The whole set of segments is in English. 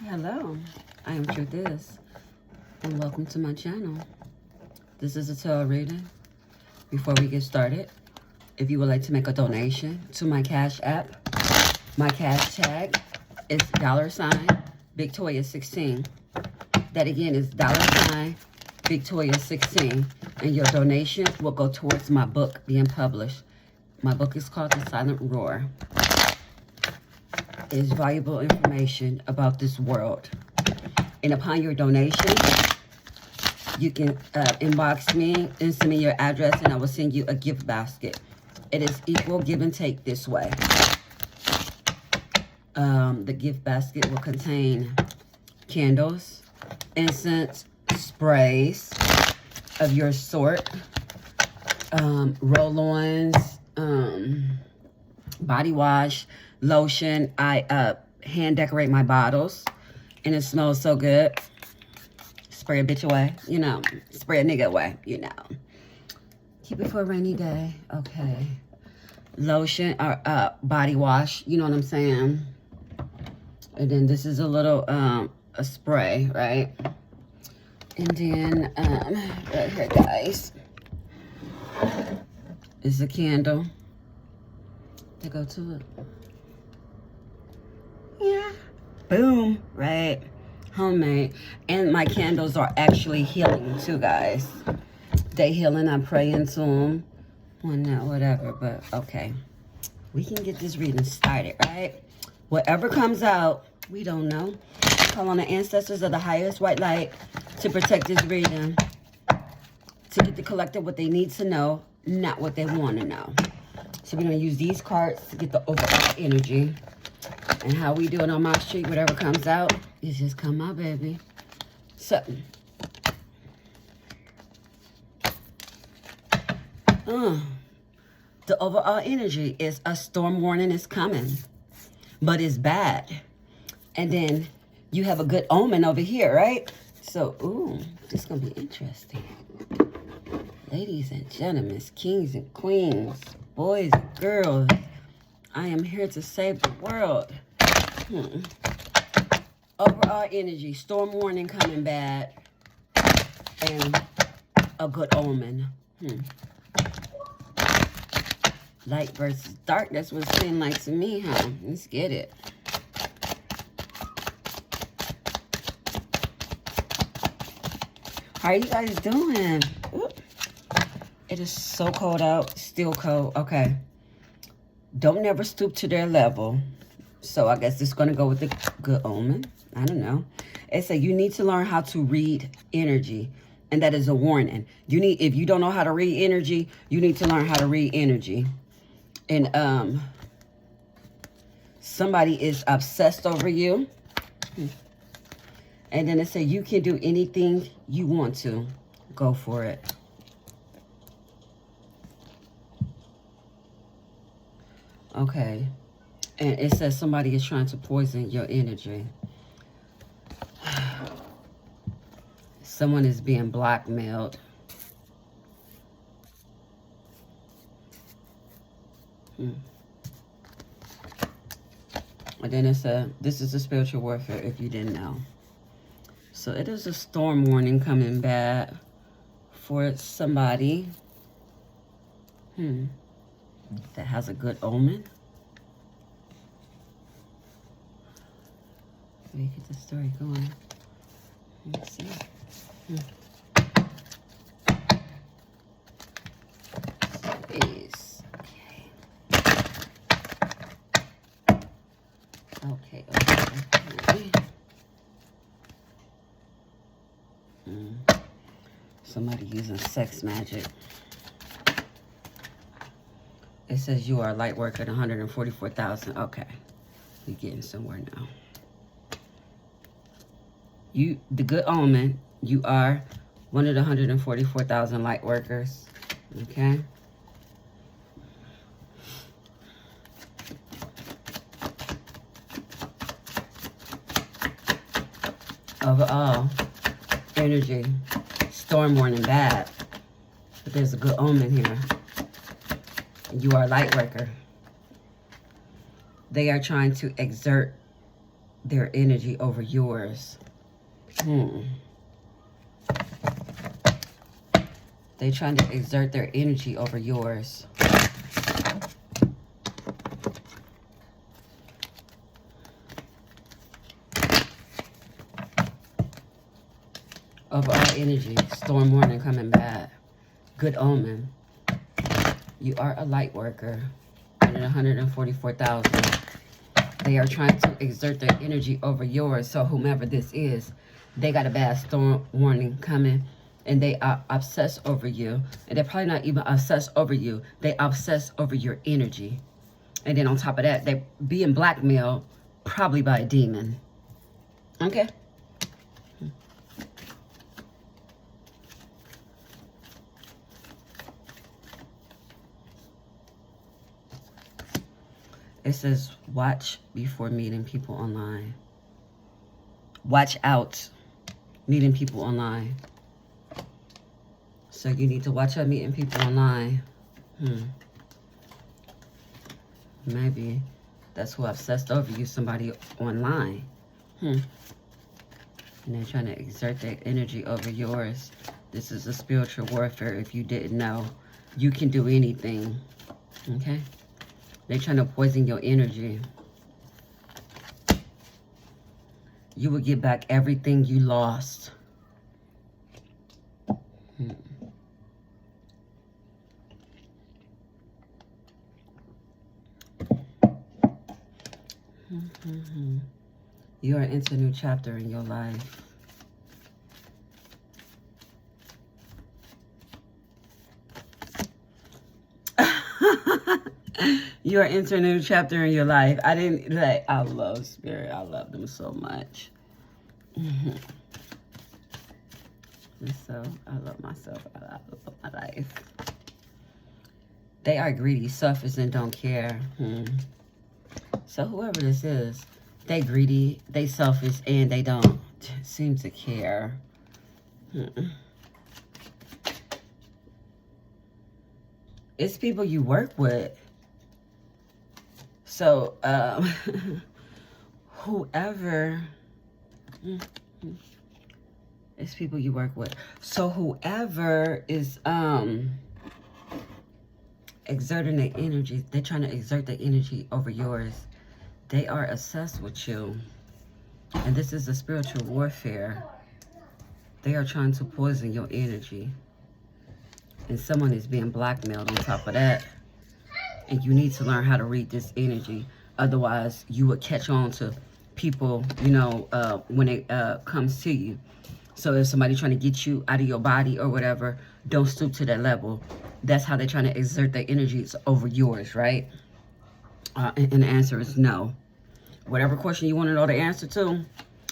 Hello, I am Truth Is, and welcome to my channel. This is a tarot reading. Before we get started, if you would like to make a donation to my Cash App, my cash tag is $Victoria16. That again is $Victoria16, and your donations will go towards my book being published. My book is called The Silent Roar. It is valuable information about this world. And upon your donation, you can inbox me and send me your address, and I will send you a gift basket. It is equal give and take this way. The gift basket will contain candles, incense, sprays of your sort, roll-ons, body wash, lotion. I hand decorate my bottles, and it smells so good. Spray a bitch away, you know. Spray a nigga away, you know. Keep it for a rainy day. Okay. Lotion or body wash, you know what I'm saying. And then this is a little a spray, right? And then right here, guys, is a candle to go to it. Yeah. Boom. Right. Homemade. And my candles are actually healing too, guys. They healing. I pray into them. Well, no, whatever. But okay. We can get this reading started, right? Whatever comes out, we don't know. Call on the ancestors of the highest white light to protect this reading. To get the collective what they need to know, not what they want to know. So we're going to use these cards to get the overall energy. And how we do it on my street, whatever comes out, is just come out, baby. So, the overall energy is a storm warning is coming, but it's bad. And then you have a good omen over here, right? So, this is going to be interesting. Ladies and gentlemen, kings and queens, boys and girls, I am here to save the world. Overall energy, storm warning coming bad, and a good omen. Light versus dark, that's what it seemed like to me, huh? Let's get it. How are you guys doing? Ooh. It is so cold out, still cold. Okay. Don't never stoop to their level. So I guess it's going to go with the good omen. I don't know. It said you need to learn how to read energy. And that is a warning. If you don't know how to read energy, you need to learn how to read energy. And somebody is obsessed over you. And then it said you can do anything you want to. Go for it. Okay. And it says somebody is trying to poison your energy. Someone is being blackmailed. And then it said, this is a spiritual warfare if you didn't know. So it is a storm warning coming bad for somebody that has a good omen. Let me get the story going. Let's see. Space. Okay. Somebody using sex magic. It says you are a light worker at 144,000. Okay. We're getting somewhere now. The good omen, you are one of the 144,000 light workers. Okay. Overall, energy, storm warning bad. But there's a good omen here. You are a light worker. They are trying to exert their energy over yours. They're trying to exert their energy over yours. Overall energy, storm warning coming bad. Good omen. You are a light worker. 144,000. They are trying to exert their energy over yours. So whomever this is, they got a bad storm warning coming. And they are obsessed over you. And they're probably not even obsessed over you. They obsess over your energy. And then on top of that, they're being blackmailed probably by a demon. Okay? It says, watch before meeting people online. Watch out meeting people online. So you need to watch out meeting people online. Maybe that's who obsessed over you, somebody online. And they're trying to exert their energy over yours. This is a spiritual warfare. If you didn't know, you can do anything. Okay? They're trying to poison your energy. You will get back everything you lost. You are into a new chapter in your life. You are entering a new chapter in your life. I love Spirit. I love them so much. So, I love myself. I love my life. They are greedy, selfish, and don't care. So, whoever this is, they greedy, they selfish, and they don't seem to care. It's people you work with. So, whoever, it's people you work with. So whoever is exerting their energy, they're trying to exert their energy over yours. They are obsessed with you. And this is a spiritual warfare. They are trying to poison your energy. And someone is being blackmailed on top of that. And you need to learn how to read this energy. Otherwise, you would catch on to people, you know, when it comes to you. So if somebody's trying to get you out of your body or whatever, don't stoop to that level. That's how they're trying to exert their energies over yours, right? And the answer is no. Whatever question you want to know the answer to,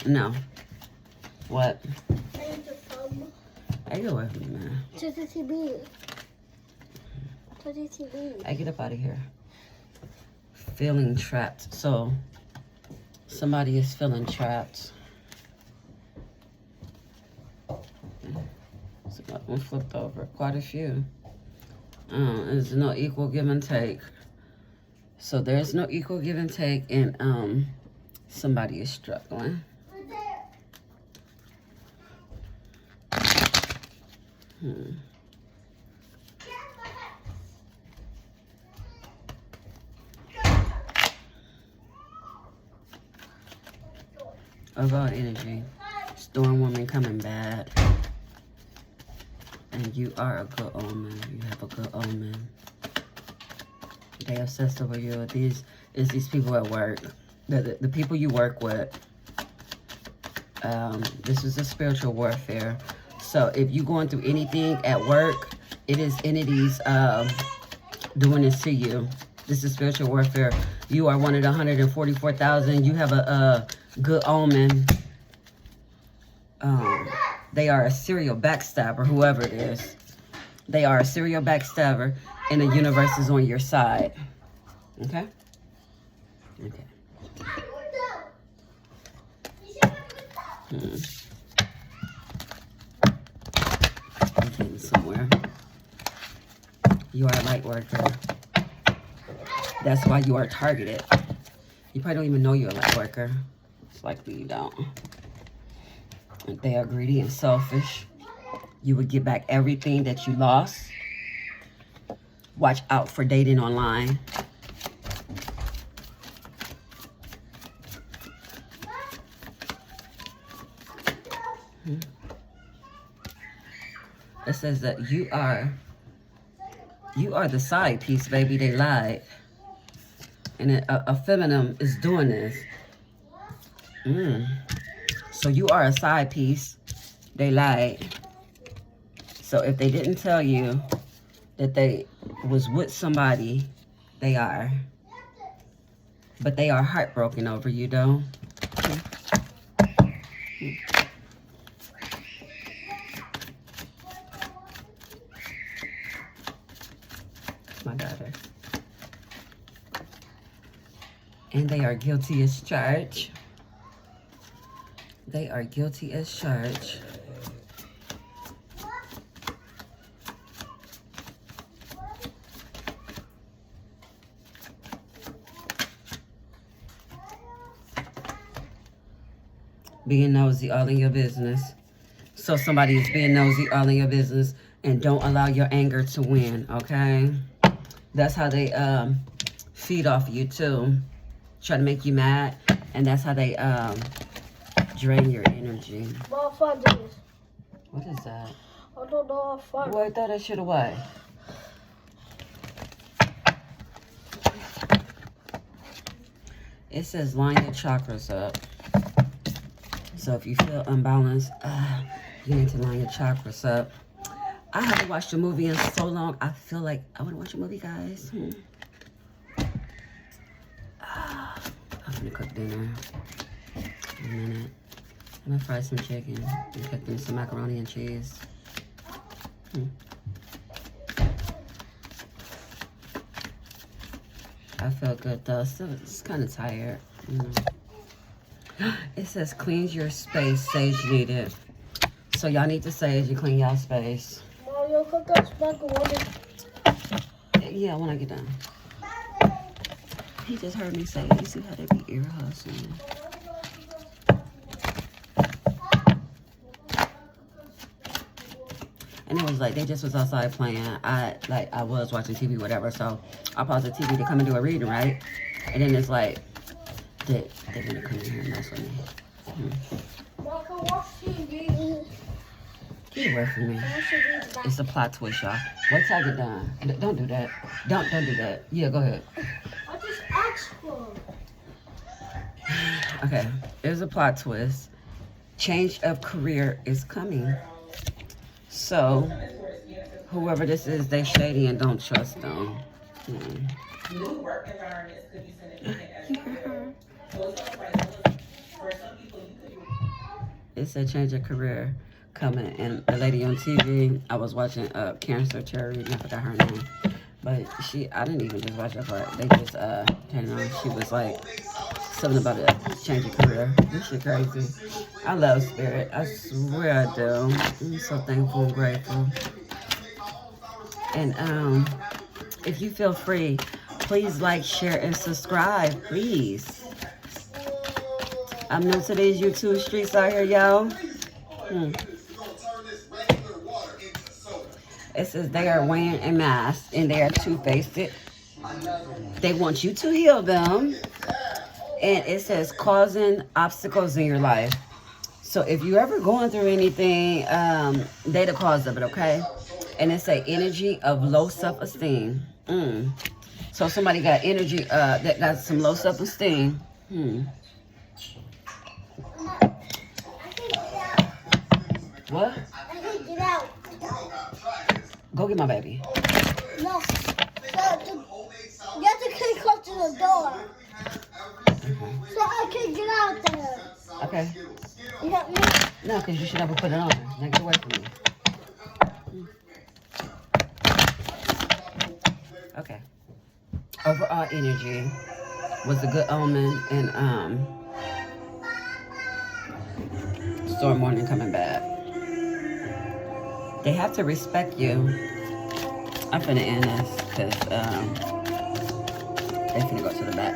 no. What? I need to film. Hey, get away from me, man. To the TV. To the TV. I get up out of here. Feeling trapped. So, somebody is feeling trapped. So, that one flipped over. Quite a few. There's no equal give and take. So, there's no equal give and take, and somebody is struggling. Overall energy. Storm woman coming bad. And you are a good omen. You have a good omen. They obsessed over you. These people at work. The people you work with. This is a spiritual warfare. So if you're going through anything at work, it is entities doing this to you. This is spiritual warfare. You are one of the 144,000. You have a good omen. They are a serial backstabber, whoever it is. They are a serial backstabber, and the universe is on your side. Okay? Okay. I'm getting somewhere. You are a light worker. That's why you are targeted. You probably don't even know you're a light worker. likely you don't. They are greedy and selfish. You would get back everything that you lost. Watch out for dating online. It says that you are the side piece, baby. They lied. And a feminine is doing this. So you are a side piece. They lied. So if they didn't tell you that they was with somebody, they are. But they are heartbroken over you, though. My daughter. And they are guilty as charged. They are guilty as charged. Being nosy all in your business. So somebody is being nosy all in your business, and don't allow your anger to win, okay? That's how they feed off you too. Try to make you mad, and that's how they drain your energy. What is that? I don't know how far. Boy, I thought that shit away. It says line your chakras up. So if you feel unbalanced, you need to line your chakras up. I haven't watched a movie in so long. I feel like I want to watch a movie, guys. I'm gonna cook dinner in a minute. I'm gonna fry some chicken and cook them some macaroni and cheese. I feel good though. Still, it's kind of tired. It says cleans your space, sage needed. So y'all need to sage and clean y'all space. Mom, you'll cook us macaroni. Yeah, when I get done. He just heard me say, you see how they be ear hustling. And it was like, they just was outside playing. I was watching TV, whatever. So I paused the TV to come and do a reading, right? And then it's like, they're gonna come in here and mess with me. Mom, can watch TV. Get away from me. It's a plot twist, y'all. Wait till I get done. Don't do that. Don't do that. Yeah, go ahead. I just asked for it. Okay, there's a plot twist. Change of career is coming. So, whoever this is, they shady and don't trust them. New work environments could be significant. It's a change of career coming. And a lady on TV, I was watching Cancer Cherry, and I forgot her name. But I didn't even just watch that part. They just turned on. She was like, something about a change of career. This shit crazy. I love Spirit. I swear I do. I'm so thankful and grateful. And if you feel free, please like, share, and subscribe, please. I'm new to these YouTube streets out here, y'all. It says they are wearing a mask and they are two-faced. They want you to heal them. And it says causing obstacles in your life. So if you're ever going through anything, they the cause of it, okay? And it's a energy of low self-esteem. So somebody got energy that got some low self-esteem. What? I can't get out. Go get my baby. No. You have to kick up to the door. So I can get out there. Okay. You got me? No, because you should never put it on. Now get away from me. Okay. Overall energy was a good omen, and storm warning coming back. They have to respect you. I'm finna end this because they finna go to the back.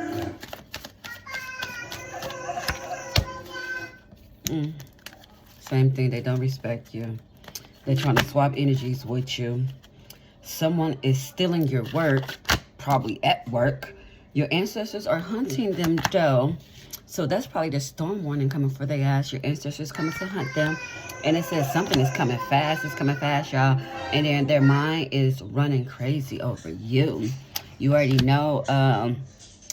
Same thing. They don't respect you. They're trying to swap energies with you. Someone is stealing your work, probably at work. Your ancestors are hunting them, though. So that's probably the storm warning coming for their ass. Your ancestors coming to hunt them. And it says something is coming fast. It's coming fast, y'all. And then their mind is running crazy over you. You already know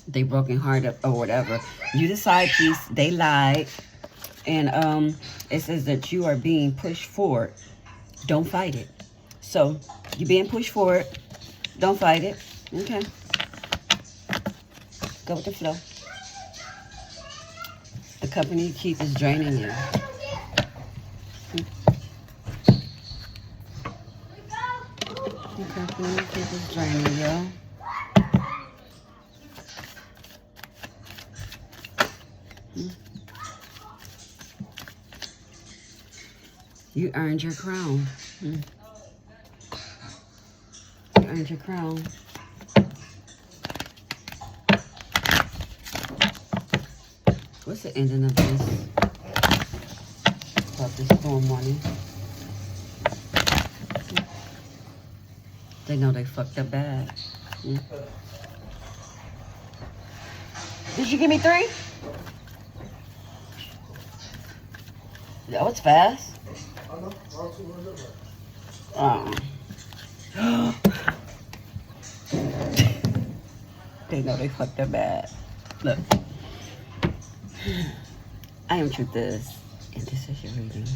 they broken hearted or whatever. You the side piece. They lied. And it says that you are being pushed forward. Don't fight it. So you're being pushed forward. Don't fight it. Okay. Go with the flow. The company you keep is draining you. The company you keep is draining you. You earned your crown. You earned your crown. What's the ending of this? About this storm warning. They know they fucked up bad. Did you give me 3? That was fast. They know they fucked up bad. Look. I am Truth Is, and this is your reading.